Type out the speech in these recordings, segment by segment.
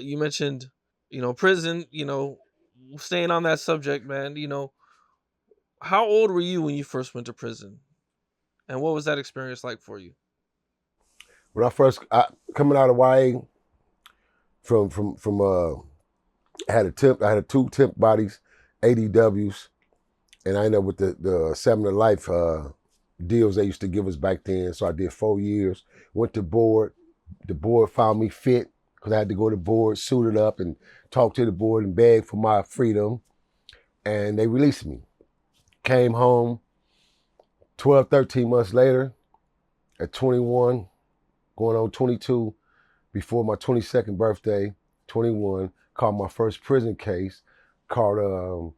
You mentioned, prison. Staying on that subject, man. How old were you when you first went to prison, and what was that experience like for you? When coming out of YA from I had two temp bodies, ADWs, and I ended up with the 7 to life deals they used to give us back then. So I did 4 years. Went to board. The board found me fit because I had to go to board, suited up, and talk to the board and beg for my freedom. And they released me. Came home 12, 13 months later at 21, going on 22, before my 22nd birthday, 21, called my first prison case, called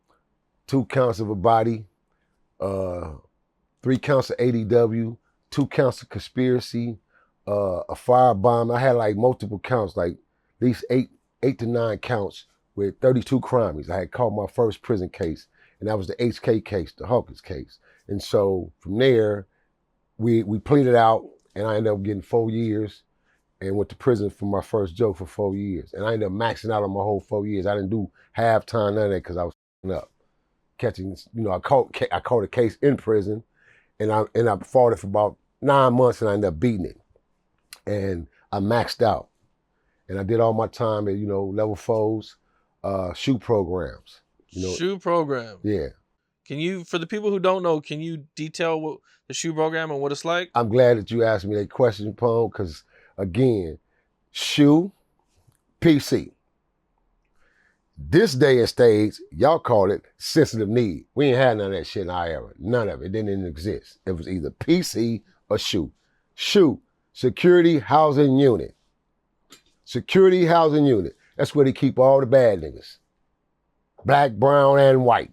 2 counts of a body, 3 counts of ADW, 2 counts of conspiracy, a firebomb. I had like multiple counts, like at least 8 to 9 counts with 32 crimes. I had called my first prison case, and that was the HK case, the Hawkins case. And so from there, we pleaded out, and I ended up getting 4 years and went to prison for my first joke for 4 years. And I ended up maxing out on my whole 4 years. I didn't do half time, none of that, because I was up. Catching, I caught a case in prison, and I fought it for about 9 months, and I ended up beating it. And I maxed out. And I did all my time at, level 4s, shoe programs. Shoe program. Yeah. Can you, for the people who don't know, can you detail what the shoe program and what it's like? I'm glad that you asked me that question, Pone, because again, shoe, PC. This day and stage, y'all call it sensitive need. We ain't had none of that shit in our era. None of it. It didn't even exist. It was either PC or shoe. Shoe, security housing unit. Security housing unit. That's where they keep all the bad niggas. Black, brown, and white.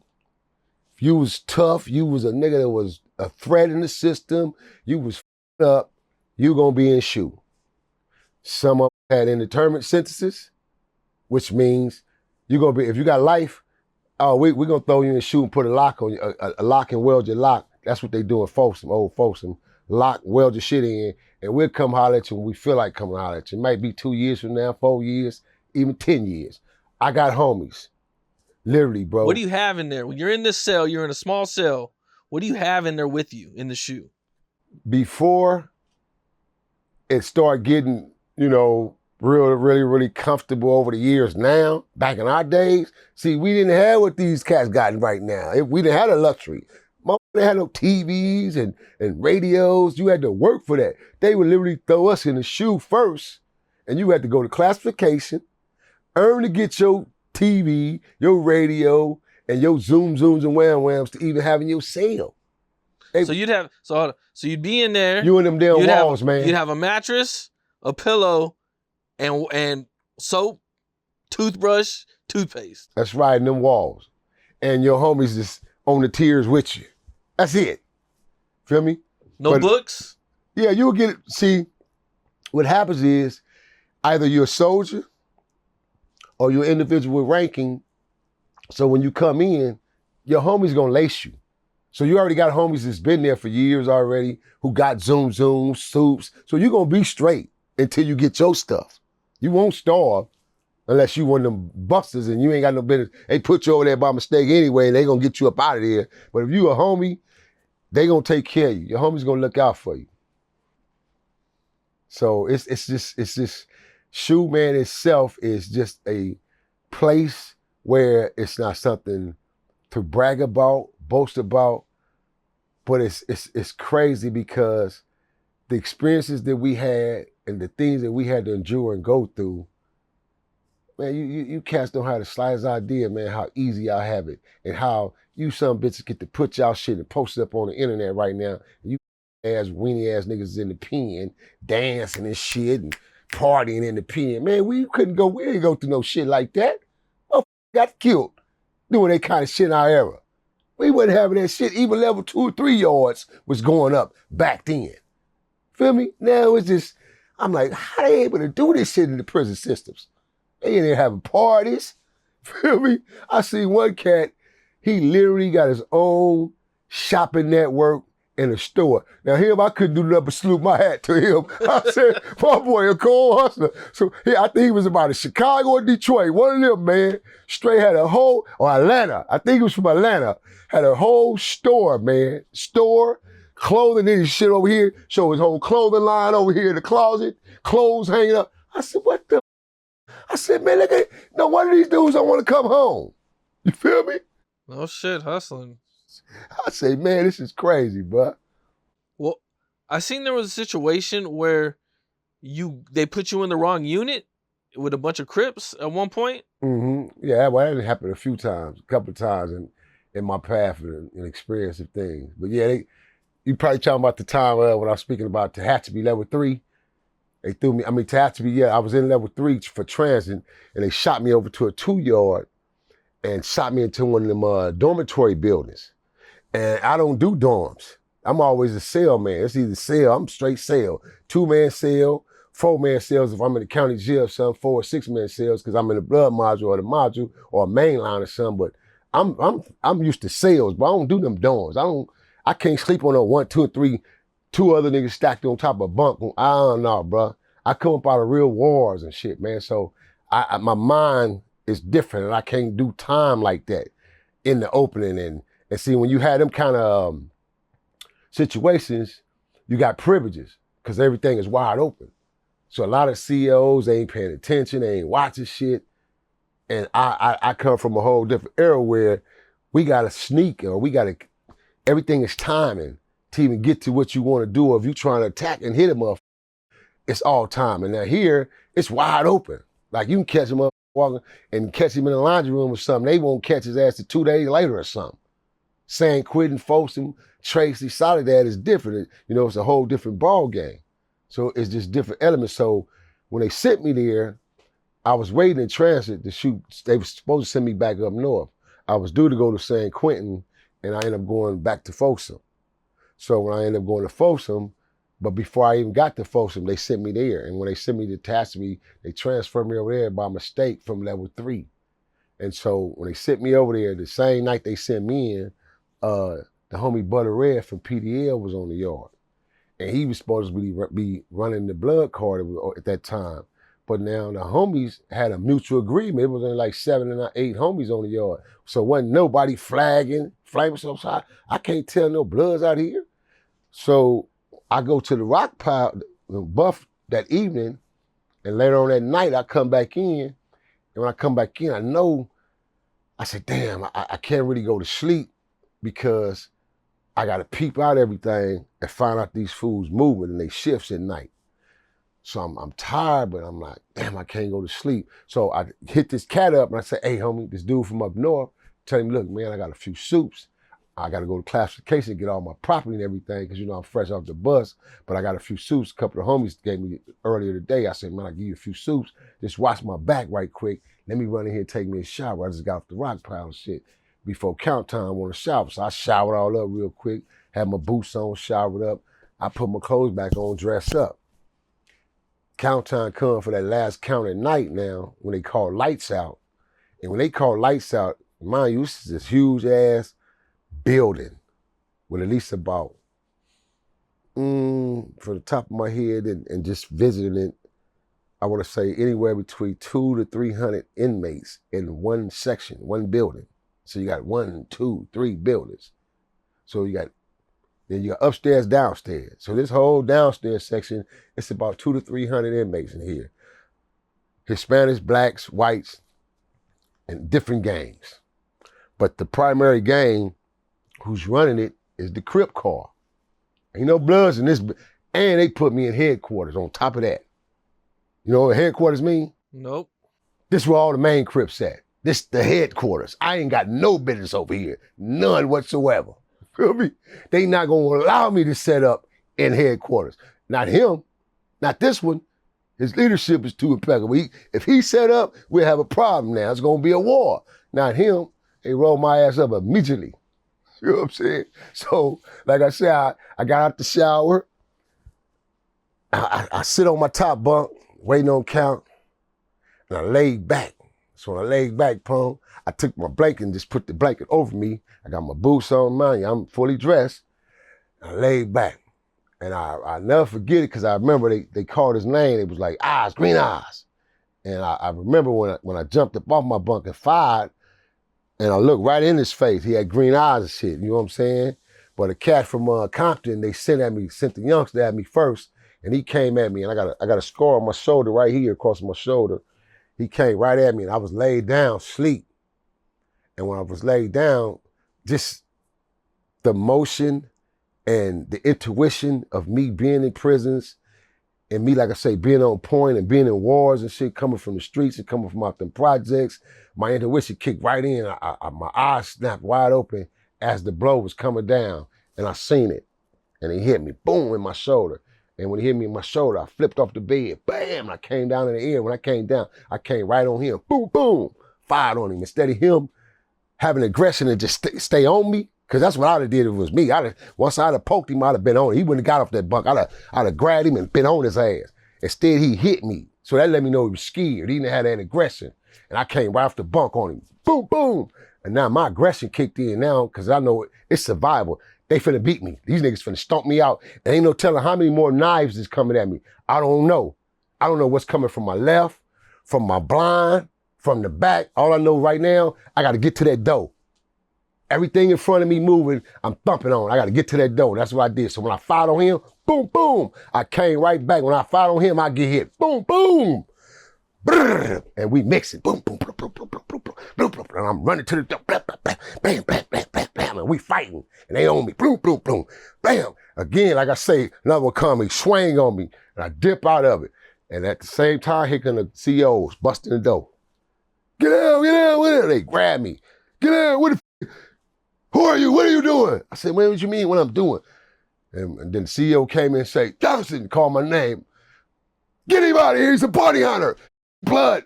If you was tough, you was a nigga that was a threat in the system, you was up, you gonna be in shoe. Some of them had indeterminate sentences, which means you're gonna be, if you got life, we're gonna throw you in the shoe and put a lock on you, a lock and weld your lock. That's what they do in Folsom, old Folsom. Lock, weld your shit in, and we'll come holler at you when we feel like coming holler at you. It might be 2 years from now, 4 years, even 10 years. I got homies. Literally, bro. What do you have in there? When you're in this cell, you're in a small cell. What do you have in there with you in the shoe? Before it started getting, really comfortable over the years now, back in our days, see, we didn't have what these cats got right now. We didn't have the luxury. They had no TVs and radios. You had to work for that. They would literally throw us in the shoe first, and you had to go to classification, earn to get your TV, your radio, and your zooms and whams to even have in your cell. So you'd be in there. You and them damn walls, man. You'd have a mattress, a pillow, and soap, toothbrush, toothpaste. That's right, in them walls. And your homies just on the tiers with you. That's it. Feel me? No books? Yeah, you'll get it. See, what happens is either you're a soldier or you're an individual with ranking. So when you come in, your homie's gonna lace you. So you already got homies that's been there for years already, who got zooms, soups. So you're gonna be straight until you get your stuff. You won't starve unless you one of them busters and you ain't got no business. They put you over there by mistake anyway, and they gonna get you up out of there. But if you a homie, they gonna take care of you. Your homie's gonna look out for you. So it's just shoe man itself is just a place where it's not something to brag about, boast about, but it's crazy because the experiences that we had and the things that we had to endure and go through, man, you cats don't have the slightest idea, man, how easy I have it and how you some bitches get to put y'all shit and post it up on the internet right now. And you weenie ass niggas in the pen dancing and shit and partying in the pen. Man, we didn't go through no shit like that. Motherfuckers got killed doing that kind of shit in our era. We wasn't having that shit. Even level 2 or 3 yards was going up back then. Feel me? Now it's just, I'm like, how they able to do this shit in the prison systems? They in there having parties. Feel me? I see one cat, he literally got his own shopping network in the store. Now him, I couldn't do nothing but salute my hat to him. I said, my boy, a cold hustler. So I think he was about in Chicago or Detroit, one of them, man. Straight had a whole, or Atlanta. I think he was from Atlanta. Had a whole store, man. Store, clothing, then his shit over here. Show his whole clothing line over here in the closet. Clothes hanging up. I said, what the? I said, man, look at, no one of these dudes don't want to come home. You feel me? No shit, hustling. I say, man, this is crazy, bro. Well, I seen there was a situation where they put you in the wrong unit with a bunch of Crips at one point. Mm-hmm. Yeah, well, that happened a couple of times in my path and experience of things. But yeah, you probably talking about the time when I was speaking about Tehachapi level 3. They threw me, Tehachapi, yeah, I was in level 3 for transit, and they shot me over to a 2-yard and shot me into one of them dormitory buildings. And I don't do dorms. I'm always a cell man. It's either cell, I'm straight cell. 2-man cell, 4-man cells if I'm in the county jail or something, 4 or 6-man cells because I'm in the blood module or the module or a main line or something. But I'm used to cells, but I don't do them dorms. I can't sleep on a 1, 2, 3, 2 other niggas stacked on top of a bunk. I don't know, bro. I come up out of real wars and shit, man. So my mind is different and I can't do time like that in the opening. And see, when you had them kind of situations, you got privileges because everything is wide open. So a lot of CEOs, they ain't paying attention, they ain't watching shit. And I come from a whole different era where we got to sneak or everything is timing to even get to what you want to do. Or if you're trying to attack and hit him up, it's all time. And now here, it's wide open. Like you can catch him up walking and catch him in the laundry room or something. They won't catch his ass to 2 days later or something. San Quentin, Folsom, Tracy, Soledad is different. It's a whole different ball game. So it's just different elements. So when they sent me there, I was waiting in transit to shoot. They were supposed to send me back up north. I was due to go to San Quentin, and I ended up going back to Folsom. So when I ended up going to Folsom, but before I even got to Folsom, they sent me there. And when they sent me to Tehachapi, they transferred me over there by mistake from level 3. And so when they sent me over there, the same night they sent me in, the homie Butter Red from PDL was on the yard. And he was supposed to be running the blood card at that time. But now the homies had a mutual agreement. It was only like 7 or 8 homies on the yard. So wasn't nobody flaming so high. I can't tell no bloods out here. So I go to the rock pile, the buff that evening, and later on that night I come back in. And when I come back in, I said, damn, I can't really go to sleep because I got to peep out everything and find out these fools moving and they shifts at night. So I'm tired, but I'm like, damn, I can't go to sleep. So I hit this cat up and I said, hey, homie, this dude from up north, tell him, look, man, I got a few soups. I got to go to classification, get all my property and everything because, I'm fresh off the bus, but I got a few soups. A couple of homies gave me earlier today. I said, man, I'll give you a few soups. Just watch my back right quick. Let me run in here and take me a shower. I just got off the rock pile and shit. Before count time, I want to shower. So I showered all up real quick, had my boots on, showered up. I put my clothes back on, dressed up. Count time come for that last count at night now when they call lights out. And when they call lights out, mind you, this is this huge ass building with at least about, from the top of my head and just visiting it, I want to say anywhere between 200 to 300 inmates in one section, one building. So you got 1, 2, 3 buildings. So you got upstairs, downstairs. So this whole downstairs section, it's about 200 to 300 inmates in here. Hispanics, blacks, whites, and different gangs. But the primary gang who's running it is the Crip car. Ain't no bloods in this, and they put me in headquarters on top of that. You know what headquarters mean? Nope. This is where all the main Crips at. This the headquarters. I ain't got no business over here. None whatsoever. Feel me? They not gonna allow me to set up in headquarters. Not him, not this one. His leadership is too impeccable. If he set up, we'll have a problem now. It's gonna be a war. Not him. They roll my ass up immediately. You know what I'm saying? So, like I said, I got out the shower. I sit on my top bunk, waiting on count, and I laid back. So when I laid back, Pone, I took my blanket and just put the blanket over me. I got my boots on, mind you, I'm fully dressed. I laid back. And I never forget it because I remember they called his name. It was like eyes, green eyes. And I remember when I jumped up off my bunk and fired, and I looked right in his face. He had green eyes and shit. You know what I'm saying? But a cat from Compton, they sent the youngster at me first, and he came at me, and I got a scar on my shoulder right here across my shoulder. He came right at me, and I was laid down, sleep. And when I was laid down, just the motion and the intuition of me being in prisons and me, like I say, being on point and being in wars and shit, coming from the streets and coming from out them projects, my intuition kicked right in. My eyes snapped wide open as the blow was coming down, and I seen it. And he hit me, boom, in my shoulder. And when he hit me in my shoulder, I flipped off the bed, bam, and I came down in the air. When I came down, I came right on him, boom, boom, fired on him. Instead of him having aggression and just stay on me, because that's what I'd have did if it was me. Once I'd have poked him, I'd have been on him. He wouldn't have got off that bunk. I'd have grabbed him and been on his ass. Instead, he hit me. So that let me know he was scared. He didn't have that aggression. And I came right off the bunk on him. Boom, boom. And now my aggression kicked in now because I know it's survival. They finna beat me. These niggas finna stomp me out. And ain't no telling how many more knives is coming at me. I don't know. I don't know what's coming from my left, from my blind, from the back. All I know right now, I got to get to that door. Everything in front of me moving, I'm thumping on. I got to get to that door. That's what I did. So when I fired on him, boom, boom, I came right back. When I fired on him, I get hit. Boom, boom. Brrr, and we mix it. Boom, boom, boom, boom, boom, boom, boom, boom, boom, boom, and I'm running to the door. Bam, bam, bam, bam, bam, bam, bam, bam, and we fighting. And they on me. Boom, boom, boom. Bam. Again, like I say, another one come, he swing on me, and I dip out of it. And at the same time, here come the CEOs busting the door. Get out, get out. They grab me. Get out, what the who are you? What are you doing? I said, what you mean what I'm doing? And then the CEO came in and said, Johnson, call my name. Get him out of here. He's a party hunter. Blood.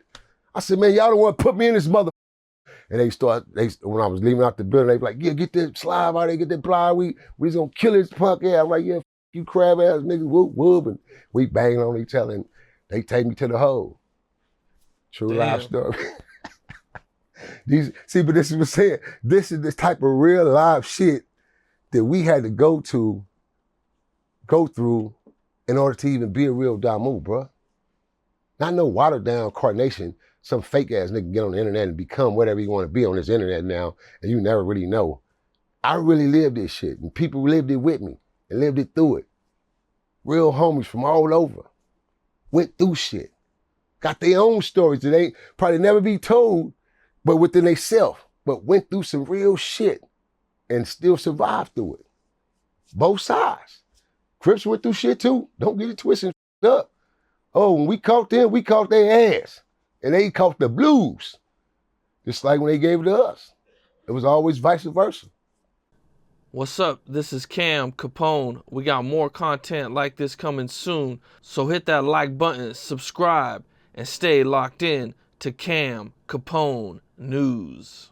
I said, man, y'all don't want to put me in this mother. And when I was leaving out the building, they be like, yeah, get that slime out of there, get that ply. We just gonna kill his punk ass. I'm like, yeah, you crab ass niggas, whoop, whoop. And we banging on each other and they take me to the hole. True life story. But this is what I'm saying. This is this type of real life shit that we had to go through in order to even be a real Damu, bro. Not no watered down carnation, some fake ass nigga get on the internet and become whatever you want to be on this internet now, and you never really know. I really lived this shit, and people lived it with me and lived it through it. Real homies from all over went through shit, got their own stories that ain't probably never be told, but within they self, but went through some real shit and still survived through it. Both sides. Crips went through shit too. Don't get it twisted up. Oh, when we caught them, we caught their ass. And they caught the blues. Just like when they gave it to us. It was always vice versa. What's up? This is Cam Capone. We got more content like this coming soon. So hit that like button, subscribe, and stay locked in to Cam Capone News.